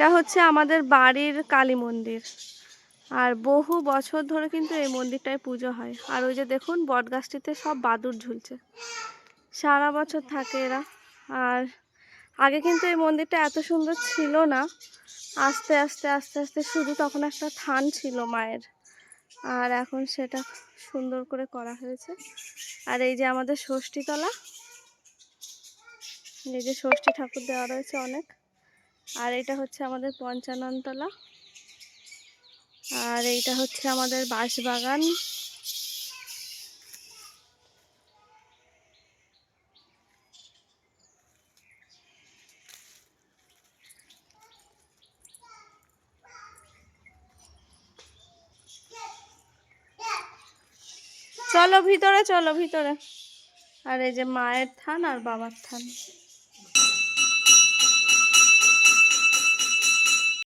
এটা হচ্ছে আমাদের বাড়ির কালী মন্দির, আর বহু বছর ধরে কিন্তু এই মন্দিরটায় পুজো হয়। আর ওই যে দেখুন বটগাছটিতে সব বাদুড় ঝুলছে, সারা বছর থাকে এরা। আর আগে কিন্তু এই মন্দিরটা এত সুন্দর ছিল না, আস্তে আস্তে আস্তে আস্তে শুধু তখন একটা থান ছিল মায়ের, আর এখন সেটা সুন্দর করে করা হয়েছে। আর এই যে আমাদের ষষ্ঠীতলা, এই যে ষষ্ঠী ঠাকুর দেওয়া রয়েছে অনেক। আর এটা হচ্ছে আমাদের পঞ্চাননতলা, আর এইটা হচ্ছে আমাদের বাঁশবাগান। চলো ভিতরে, চলো ভিতরে। আর এই যে মায়ের থান আর বাবার থান।